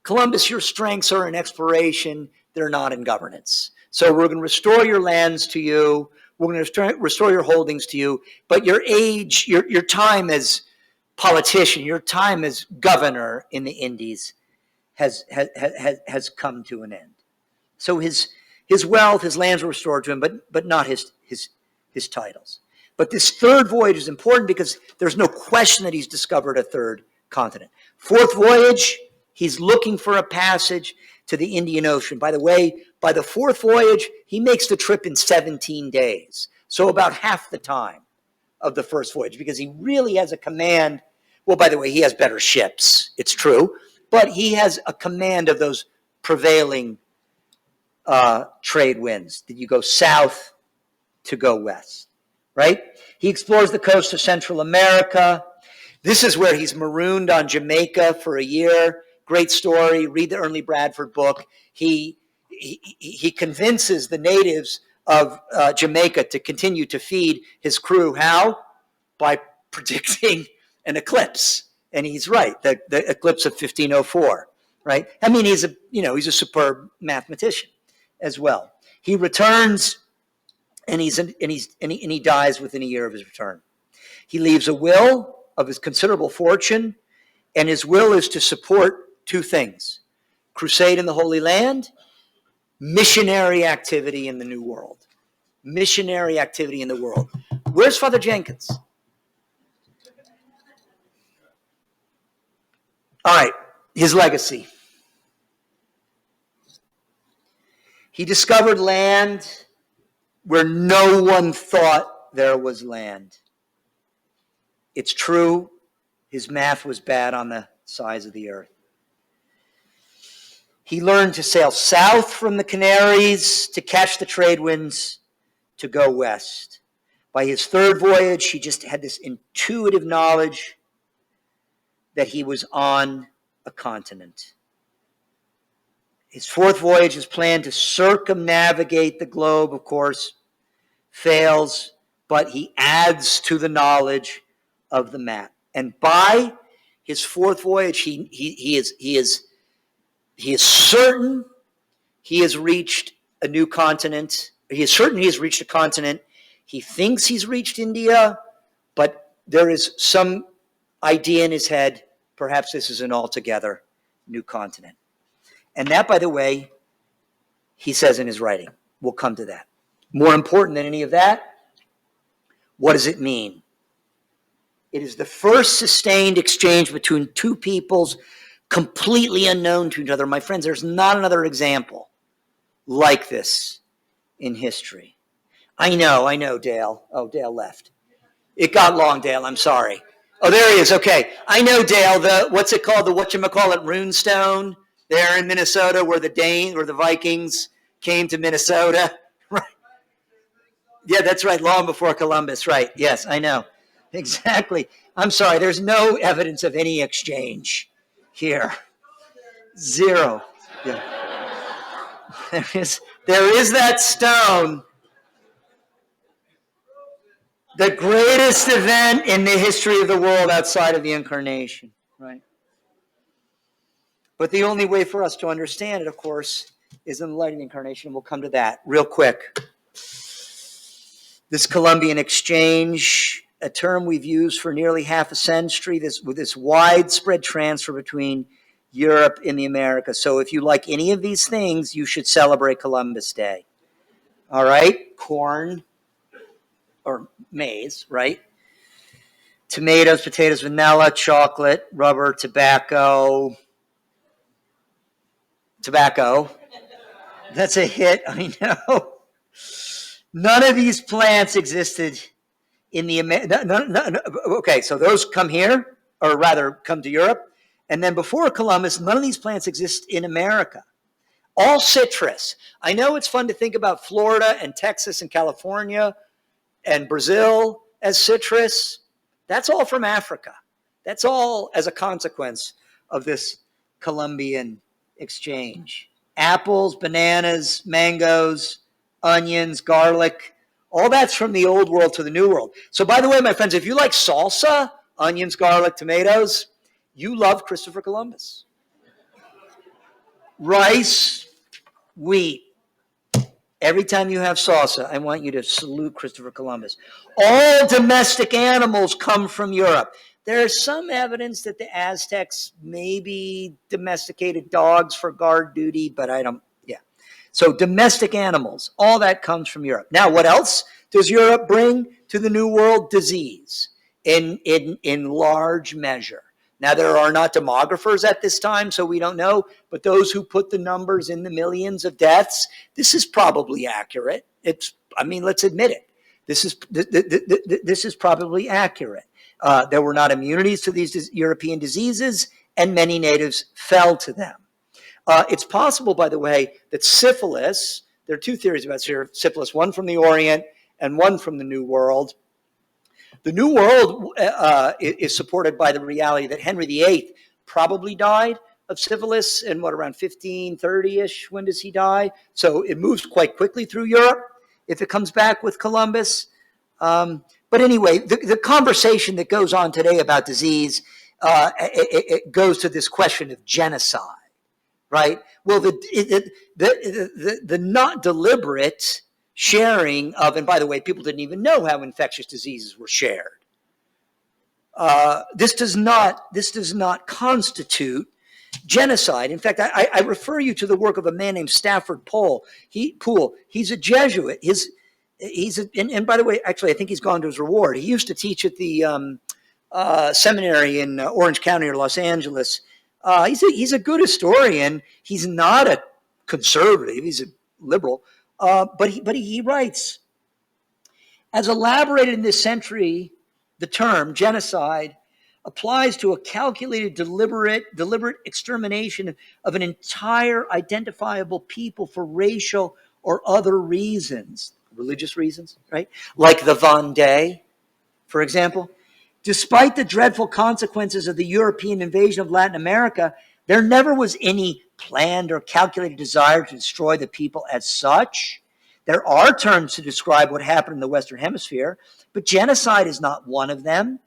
S1: Columbus, your strengths are in exploration, they're not in governance. So we're going to restore your lands to you, we're going to restore your holdings to you, but your age, your time as politician, your time as governor in the Indies has come to an end. So his wealth, his lands were restored to him, but not his titles. But this third voyage is important because there's no question that he's discovered a third continent. Fourth voyage, he's looking for a passage to the Indian Ocean. By the way, by the fourth voyage, he makes the trip in 17 days. So about half the time of the first voyage, because he really has a command. Well, by the way, he has better ships, it's true, but he has a command of those prevailing trade winds, that you go south to go west, right? He explores the coast of Central America. This is where he's marooned on Jamaica for a year. Great story. Read the Ernley Bradford book. He convinces the natives of Jamaica to continue to feed his crew. How? By predicting an eclipse. And he's right, the eclipse of 1504, right? I mean, he's a superb mathematician as well. He returns, and he dies within a year of his return. He leaves a will of his considerable fortune, and his will is to support two things: crusade in the Holy Land, missionary activity in the New World. Missionary activity in the world. Where's Father Jenkins? All right, his legacy. He discovered land where no one thought there was land. It's true, his math was bad on the size of the earth. He learned to sail south from the Canaries to catch the trade winds to go west. By his third voyage, he just had this intuitive knowledge that he was on a continent. His fourth voyage is planned to circumnavigate the globe, of course, fails, but he adds to the knowledge of the map. And by his fourth voyage, he is certain he has reached a new continent. He is certain he has reached a continent. He thinks he's reached India, but there is some idea in his head, perhaps this is an altogether new continent. And that, by the way, he says in his writing. We'll come to that. More important than any of that, what does it mean? It is the first sustained exchange between two peoples completely unknown to each other. My friends, there's not another example like this in history. I know, Dale. Oh, Dale left. It got long, Dale. I'm sorry. Oh, there he is. Okay. I know, Dale. What's it called? The whatchamacallit runestone there in Minnesota, where the Vikings came to Minnesota. Right. Yeah, that's right. Long before Columbus. Right. Yes, I know. Exactly. I'm sorry. There's no evidence of any exchange here. Zero. Yeah. There is that stone. The greatest event in the history of the world outside of the Incarnation, right? But the only way for us to understand it, of course, is in the light of the Incarnation. We'll come to that real quick. This Columbian exchange, a term we've used for nearly half a century, with this widespread transfer between Europe and the Americas. So if you like any of these things, you should celebrate Columbus Day. All right? Corn or maize, right? Tomatoes, potatoes, vanilla, chocolate, rubber, tobacco. That's a hit, I know. None of these plants existed in the okay, so those come here, or rather come to Europe, and then before Columbus, none of these plants exist in America. All citrus. I know it's fun to think about Florida and Texas and California and Brazil as citrus. That's all from Africa. That's all as a consequence of this Columbian exchange. Apples, bananas, mangoes, onions, garlic, all that's from the old world to the new world. So by the way, my friends, if you like salsa, onions, garlic, tomatoes, You love Christopher Columbus. Rice, wheat. Every time you have salsa, I want you to salute Christopher Columbus. All domestic animals come from Europe. There's some evidence that the Aztecs maybe domesticated dogs for guard duty, but I don't, yeah. So domestic animals, all that comes from Europe. Now, what else does Europe bring to the New World? Disease in large measure. Now, there are not demographers at this time, so we don't know, but those who put the numbers in the millions of deaths, this is probably accurate. Let's admit it. This is probably accurate. There were not immunities to these European diseases, and many natives fell to them. It's possible, by the way, that syphilis, there are two theories about syphilis, one from the Orient and one from the New World. The New World is supported by the reality that Henry VIII probably died of syphilis in around 1530-ish. When does he die? So it moves quite quickly through Europe if it comes back with Columbus. But anyway, the conversation that goes on today about disease, it goes to this question of genocide, right? Well, the not deliberate sharing of, and by the way, people didn't even know how infectious diseases were shared. This does not constitute genocide. In fact, I refer you to the work of a man named Stafford Poole. He's a Jesuit. And by the way, actually, I think he's gone to his reward. He used to teach at the seminary in Orange County or Los Angeles. He's a good historian. He's not a conservative. He's a liberal. But he writes, as elaborated in this century, the term genocide applies to a calculated, deliberate extermination of an entire identifiable people for racial or other reasons, religious reasons, right? Like the Vendée, for example. Despite the dreadful consequences of the European invasion of Latin America, there never was any planned or calculated desire to destroy the people as such. There are terms to describe what happened in the Western Hemisphere, but genocide is not one of them.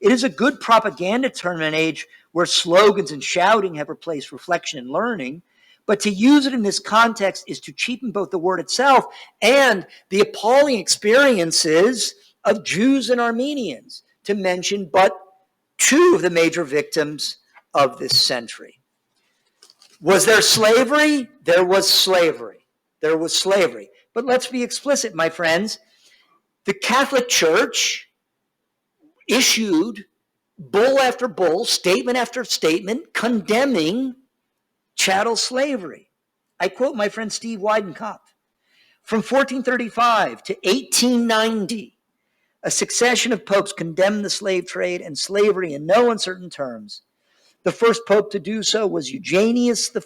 S1: It is a good propaganda term in an age where slogans and shouting have replaced reflection and learning, but to use it in this context is to cheapen both the word itself and the appalling experiences of Jews and Armenians, to mention but two of the major victims of this century. Was there slavery? There was slavery. There was slavery. But let's be explicit, my friends. The Catholic Church issued bull after bull, statement after statement, condemning chattel slavery. I quote my friend Steve Weidenkopf. From 1435 to 1890, a succession of popes condemned the slave trade and slavery in no uncertain terms. The first pope to do so was Eugenius IV,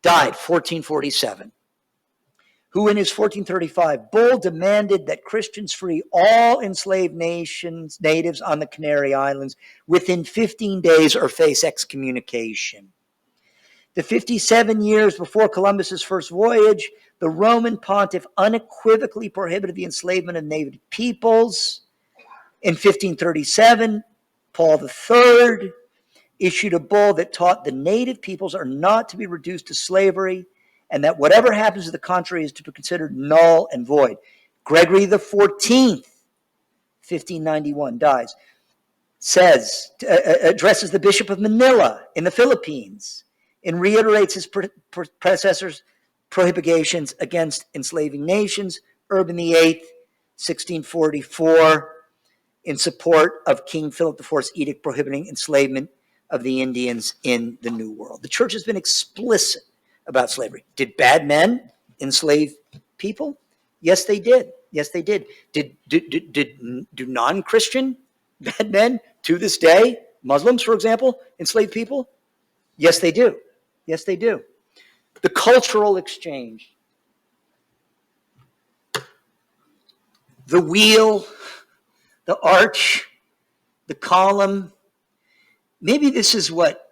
S1: died 1447, who in his 1435 bull demanded that Christians free all enslaved natives on the Canary Islands within 15 days or face excommunication. The 57 years before Columbus's first voyage, the Roman pontiff unequivocally prohibited the enslavement of native peoples. In 1537, Paul III issued a bull that taught the native peoples are not to be reduced to slavery, and that whatever happens to the contrary is to be considered null and void. Gregory XIV, 1591, dies, addresses the Bishop of Manila in the Philippines, and reiterates his predecessor's prohibitions against enslaving nations. Urban VIII, 1644, in support of King Philip IV's edict prohibiting enslavement of the Indians in the New World. The church has been explicit about slavery. Did bad men enslave people? Yes, they did. Yes, they did. Do non-Christian bad men to this day, Muslims, for example, enslave people? Yes, they do. Yes, they do. The cultural exchange. The wheel, the arch, the column. Maybe this is what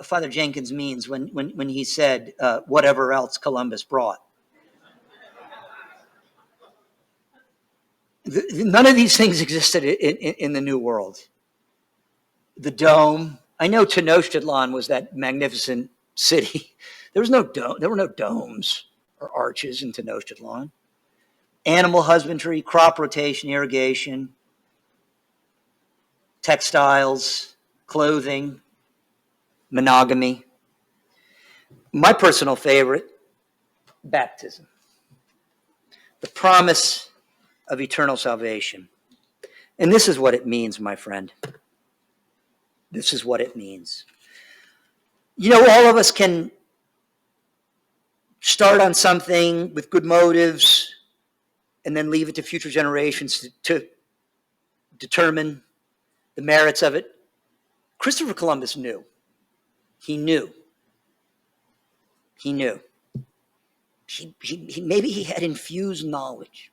S1: Father Jenkins means when he said, whatever else Columbus brought. None of these things existed in the New World. the dome. I know Tenochtitlan was that magnificent city. There were no domes or arches in Tenochtitlan. Animal husbandry, crop rotation, irrigation, textiles, clothing, monogamy. My personal favorite, baptism. The promise of eternal salvation. And this is what it means, my friend. This is what it means. You know, all of us can start on something with good motives and then leave it to future generations to determine the merits of it. Christopher Columbus knew. He knew. He knew. Maybe he had infused knowledge.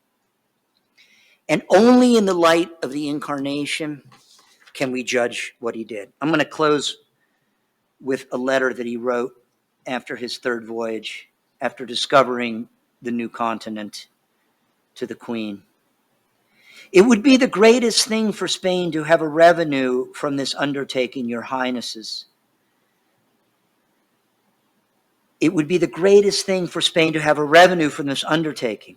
S1: And only in the light of the incarnation can we judge what he did. I'm going to close with a letter that he wrote after his third voyage, after discovering the new continent, to the Queen. It would be the greatest thing for Spain to have a revenue from this undertaking, your highnesses. It would be the greatest thing for Spain to have a revenue from this undertaking.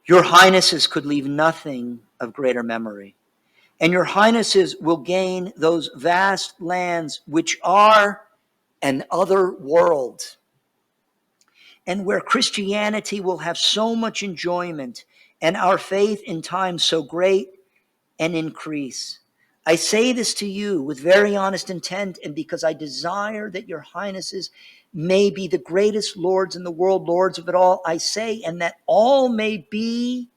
S1: Your highnesses could leave nothing of greater memory. And your highnesses will gain those vast lands which are an other world, and where Christianity will have so much enjoyment and our faith in time so great and increase. I say this to you with very honest intent, and because I desire that your highnesses may be the greatest lords in the world, lords of it all, I say, and that all may be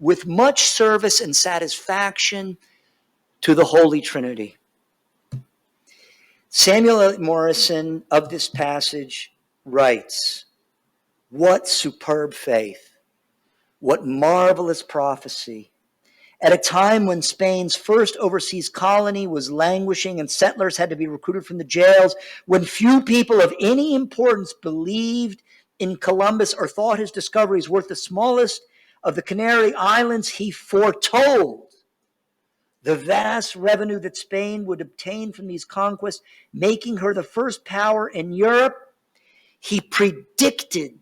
S1: with much service and satisfaction to the Holy Trinity. Samuel Morison of this passage writes, what superb faith, what marvelous prophecy. At a time when Spain's first overseas colony was languishing and settlers had to be recruited from the jails, when few people of any importance believed in Columbus or thought his discoveries worth the smallest of the Canary Islands, he foretold the vast revenue that Spain would obtain from these conquests, making her the first power in Europe. He predicted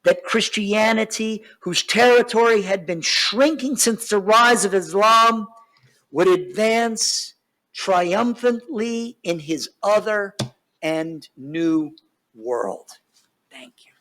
S1: that Christianity, whose territory had been shrinking since the rise of Islam, would advance triumphantly in his other and new world. Thank you.